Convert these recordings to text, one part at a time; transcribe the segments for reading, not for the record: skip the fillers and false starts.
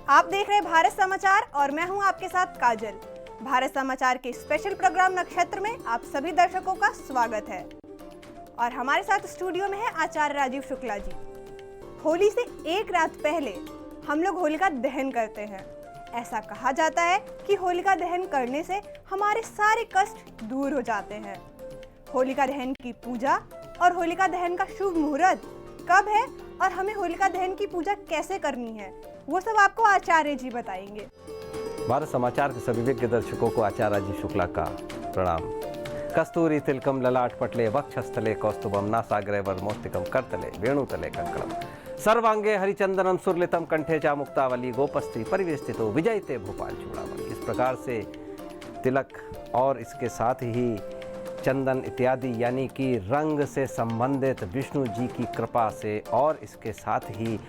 आप देख रहे हैं भारत समाचार और मैं हूं आपके साथ काजल। भारत समाचार के स्पेशल प्रोग्राम नक्षत्र में आप सभी दर्शकों का स्वागत है और हमारे साथ स्टूडियो में है आचार्य राजीव शुक्ला जी। होली से एक रात पहले हम लोग होलिका दहन करते हैं। ऐसा कहा जाता है कि होलिका दहन करने से हमारे सारे कष्ट दूर हो जाते हैं। होलिका दहन की पूजा और होलिका दहन का शुभ मुहूर्त कब है और हमें होलिका दहन की पूजा कैसे करनी है, वो सब आपको आचार्य जी बताएंगे। भारत समाचार के सभी विज्ञ दर्शकों को आचार्य राजीव शुक्ला का प्रणाम। कस्तूरी तिलकम ललाट पटले वक्षस्थले कौस्तुभम नासाग्रे वर्मोष्टिकम करतले वेणुतले कंकणम सर्वांगे हरिचंदनम सुरलितम कंठे चा मुक्तावली गोपस्त्री परिवेष्टितो विजयते भोपाल चूड़ामणि। इस प्रकार से तिलक और इसके साथ ही चंदन इत्यादि यानी कि रंग से संबंधित विष्णु जी की कृपा से और इसके साथ ही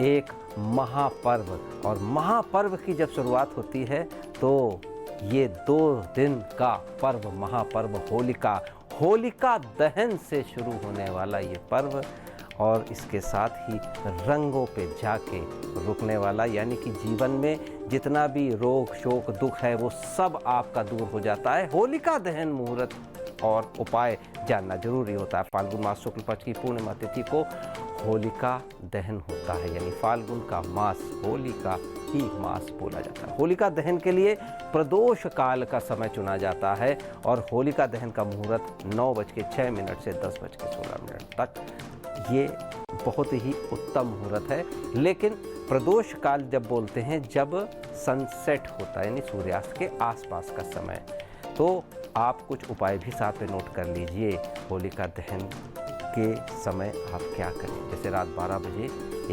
एक महापर्व, और महापर्व की जब शुरुआत होती है तो ये 2 दिन का पर्व महापर्व होलिका दहन से शुरू होने वाला ये पर्व और इसके साथ ही रंगों पे जाके रुकने वाला, यानी कि जीवन में जितना भी रोग शोक दुख है वो सब आपका दूर हो जाता है। होलिका दहन मुहूर्त और उपाय जानना जरूरी होता है। फाल्गुन मास शुक्ल पक्ष की पूर्णिमा तिथि को होलिका दहन होता है, यानी फाल्गुन का मास होलिका ही मास बोला जाता है। होलिका दहन के लिए प्रदोष काल का समय चुना जाता है और होलिका दहन का मुहूर्त 9:06 से 10:16 तक ये बहुत ही उत्तम मुहूर्त है। लेकिन प्रदोष काल जब बोलते हैं जब सनसेट होता है यानी सूर्यास्त के आसपास का समय, तो आप कुछ उपाय भी साथ में नोट कर लीजिए। होलिका दहन के समय आप क्या करें, जैसे रात 12 बजे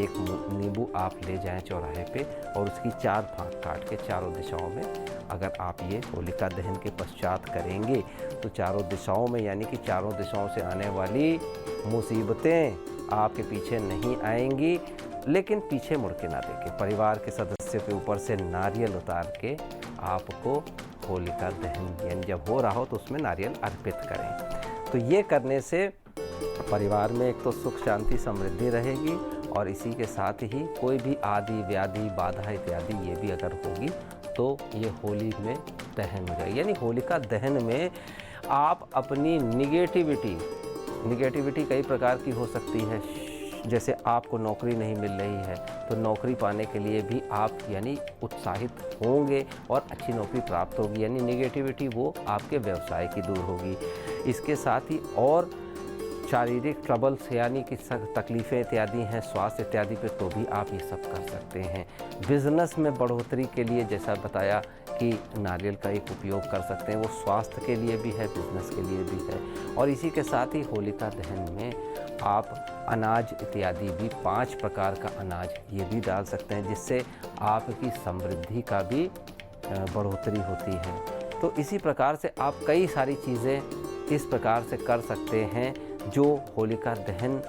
एक नींबू आप ले जाएं चौराहे पे और उसकी 4 फाँक काट के चारों दिशाओं में अगर आप ये होलिका दहन के पश्चात करेंगे तो चारों दिशाओं में यानी कि चारों दिशाओं से आने वाली मुसीबतें आपके पीछे नहीं आएंगी। लेकिन पीछे मुड़ के ना देखें, परिवार के सदस्यों के ऊपर से नारियल उतार के आपको होलिका दहन यानी जब हो रहा हो तो उसमें नारियल अर्पित करें। तो ये करने से परिवार में एक तो सुख शांति समृद्धि रहेगी और इसी के साथ ही कोई भी आदि व्याधि बाधा इत्यादि ये भी अगर होगी तो ये होली में दहन हो जाएगी। यानी होलिका दहन में आप अपनी निगेटिविटी कई प्रकार की हो सकती है। जैसे आपको नौकरी नहीं मिल रही है तो नौकरी पाने के लिए भी आप यानी उत्साहित होंगे और अच्छी नौकरी प्राप्त होगी, यानी निगेटिविटी वो आपके व्यवसाय की दूर होगी। इसके साथ ही और शारीरिक ट्रबल्स यानी कि तकलीफ़ें इत्यादि हैं स्वास्थ्य इत्यादि पे तो भी आप ये सब कर सकते हैं। बिजनेस में बढ़ोतरी के लिए जैसा बताया कि नारियल का एक उपयोग कर सकते हैं, वो स्वास्थ्य के लिए भी है बिजनेस के लिए भी है। और इसी के साथ ही होलिका दहन में आप अनाज इत्यादि भी 5 प्रकार का अनाज ये भी डाल सकते हैं जिससे आपकी समृद्धि का भी बढ़ोतरी होती है। तो इसी प्रकार से आप कई सारी चीज़ें इस प्रकार से कर सकते हैं जो होलिका दहन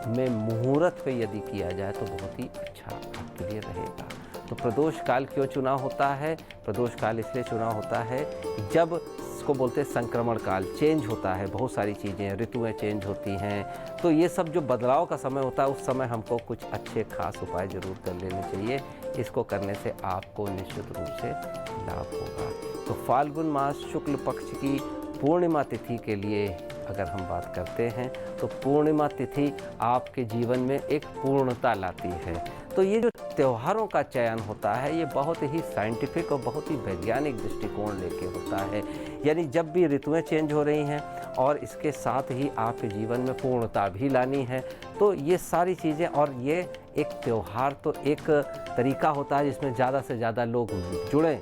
में मुहूर्त पे यदि किया जाए तो बहुत ही अच्छा आपके लिए रहेगा। तो प्रदोष काल क्यों चुना होता है? प्रदोष काल इसलिए चुना होता है जब इसको बोलते हैं संक्रमण काल, चेंज होता है, बहुत सारी चीज़ें ऋतुएं चेंज होती हैं। तो ये सब जो बदलाव का समय होता है उस समय हमको कुछ अच्छे खास उपाय जरूर कर लेने चाहिए। इसको करने से आपको निश्चित रूप से लाभ होगा। तो फाल्गुन मास शुक्ल पक्ष की पूर्णिमा तिथि के लिए अगर हम बात करते हैं तो पूर्णिमा तिथि आपके जीवन में एक पूर्णता लाती है। तो ये जो त्योहारों का चयन होता है ये बहुत ही साइंटिफिक और बहुत ही वैज्ञानिक दृष्टिकोण लेके होता है। यानी जब भी ऋतुएं चेंज हो रही हैं और इसके साथ ही आपके जीवन में पूर्णता भी लानी है तो ये सारी चीज़ें, और ये एक त्यौहार तो एक तरीका होता है जिसमें ज़्यादा से ज़्यादा लोग जुड़ें,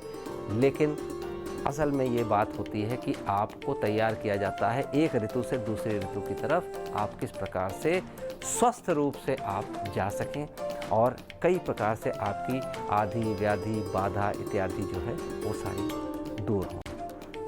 लेकिन असल में ये बात होती है कि आपको तैयार किया जाता है एक ऋतु से दूसरी ऋतु की तरफ आप किस प्रकार से स्वस्थ रूप से आप जा सकें और कई प्रकार से आपकी आदि व्याधि बाधा इत्यादि जो है वो सारी दूर हों।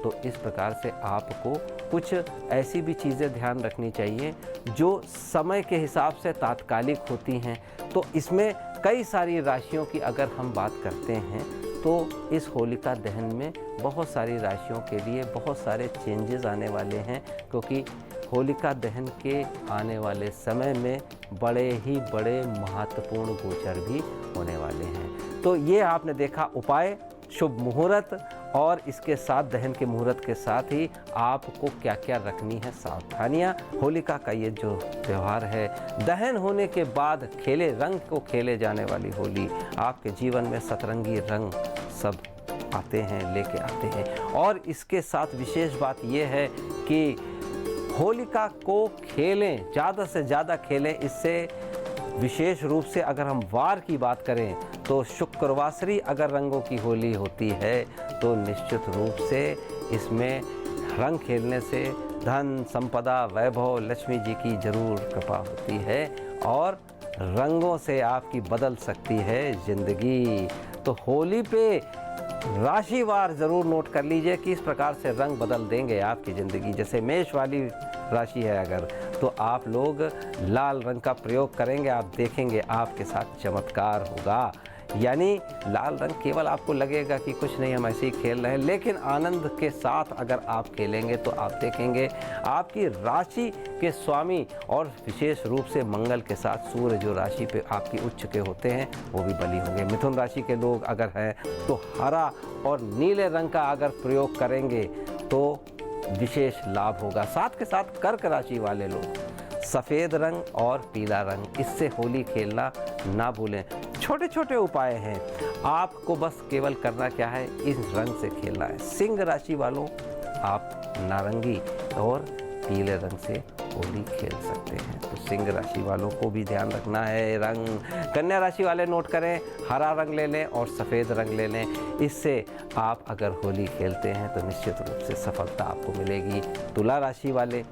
तो इस प्रकार से आपको कुछ ऐसी भी चीज़ें ध्यान रखनी चाहिए जो समय के हिसाब से तात्कालिक होती हैं। तो इसमें कई सारी राशियों की अगर हम बात करते हैं तो इस होलिका दहन में बहुत सारी राशियों के लिए बहुत सारे चेंजेस आने वाले हैं, क्योंकि होलिका दहन के आने वाले समय में बड़े ही बड़े महत्वपूर्ण गोचर भी होने वाले हैं। तो ये आपने देखा उपाय, शुभ मुहूर्त, और इसके साथ दहन के मुहूर्त के साथ ही आपको क्या क्या रखनी है सावधानियाँ। होलिका का ये जो त्यौहार है, दहन होने के बाद खेले रंग को खेले जाने वाली होली, आपके जीवन में सतरंगी रंग सब आते हैं, लेके आते हैं। और इसके साथ विशेष बात ये है कि होलिका को खेलें, ज़्यादा से ज़्यादा खेलें। इससे विशेष रूप से अगर हम वार की बात करें तो शुक्रवासरी अगर रंगों की होली होती है तो निश्चित रूप से इसमें रंग खेलने से धन, संपदा, वैभव, लक्ष्मी जी की जरूर कृपा होती है और रंगों से आपकी बदल सकती है ज़िंदगी। तो होली पे राशिवार ज़रूर नोट कर लीजिए कि इस प्रकार से रंग बदल देंगे आपकी ज़िंदगी। जैसे मेष वाली राशि है अगर, तो आप लोग लाल रंग का प्रयोग करेंगे, आप देखेंगे आपके साथ चमत्कार होगा। यानी लाल रंग केवल आपको लगेगा कि कुछ नहीं, हम ऐसे ही खेल रहे हैं, लेकिन आनंद के साथ अगर आप खेलेंगे तो आप देखेंगे आपकी राशि के स्वामी और विशेष रूप से मंगल के साथ सूर्य जो राशि पे आपकी उच्च के होते हैं वो भी बली होंगे। मिथुन राशि के लोग अगर हैं तो हरा और नीले रंग का अगर प्रयोग करेंगे तो विशेष लाभ होगा। साथ के साथ कर्क राशि वाले लोग सफ़ेद रंग और पीला रंग, इससे होली खेलना ना भूलें। छोटे छोटे उपाय हैं, आपको बस केवल करना क्या है, इस रंग से खेलना है। सिंह राशि वालों आप नारंगी और पीले रंग से होली खेल सकते हैं, तो सिंह राशि वालों को भी ध्यान रखना है रंग। कन्या राशि वाले नोट करें, हरा रंग ले लें और सफ़ेद रंग ले लें। इससे आप अगर होली खेलते हैं तो निश्चित रूप से सफलता आपको मिलेगी। तुला राशि वाले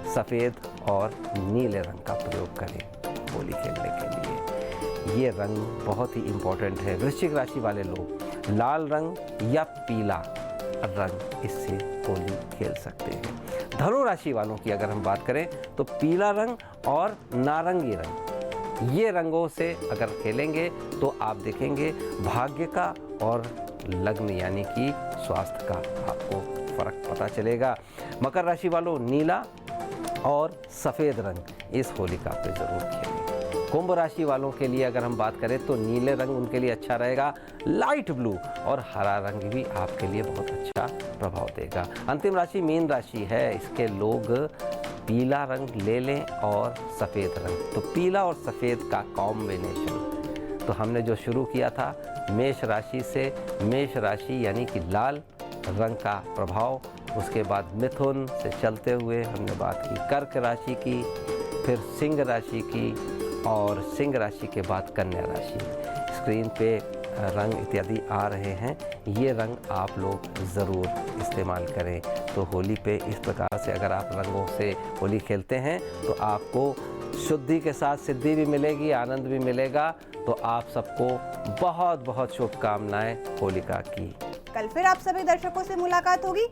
सफ़ेद और नीले रंग का प्रयोग करें होली खेलने के लिए, ये रंग बहुत ही इम्पोर्टेंट है। वृश्चिक राशि वाले लोग लाल रंग या पीला रंग, इससे होली खेल सकते हैं। धनु राशि वालों की अगर हम बात करें तो पीला रंग और नारंगी रंग, ये रंगों से अगर खेलेंगे तो आप देखेंगे भाग्य का और लग्न यानी कि स्वास्थ्य का आपको फर्क पता चलेगा। मकर राशि वालों नीला और सफ़ेद रंग इस होलिका पे ज़रूर खेलें। कुंभ राशि वालों के लिए अगर हम बात करें तो नीले रंग उनके लिए अच्छा रहेगा, लाइट ब्लू और हरा रंग भी आपके लिए बहुत अच्छा प्रभाव देगा। अंतिम राशि मीन राशि है, इसके लोग पीला रंग ले लें और सफ़ेद रंग, तो पीला और सफ़ेद का कॉम्बिनेशन। तो हमने जो शुरू किया था मेष राशि से, मेष राशि यानी कि लाल रंग का प्रभाव, उसके बाद मिथुन से चलते हुए हमने बात की कर्क राशि की, फिर सिंह राशि की और सिंह राशि के बाद कन्या राशि। स्क्रीन पे रंग इत्यादि आ रहे हैं, ये रंग आप लोग ज़रूर इस्तेमाल करें। तो होली पे इस प्रकार से अगर आप रंगों से होली खेलते हैं तो आपको शुद्धि के साथ सिद्धि भी मिलेगी, आनंद भी मिलेगा। तो आप सबको बहुत बहुत शुभकामनाएं होलिका की। कल फिर आप सभी दर्शकों से मुलाकात होगी।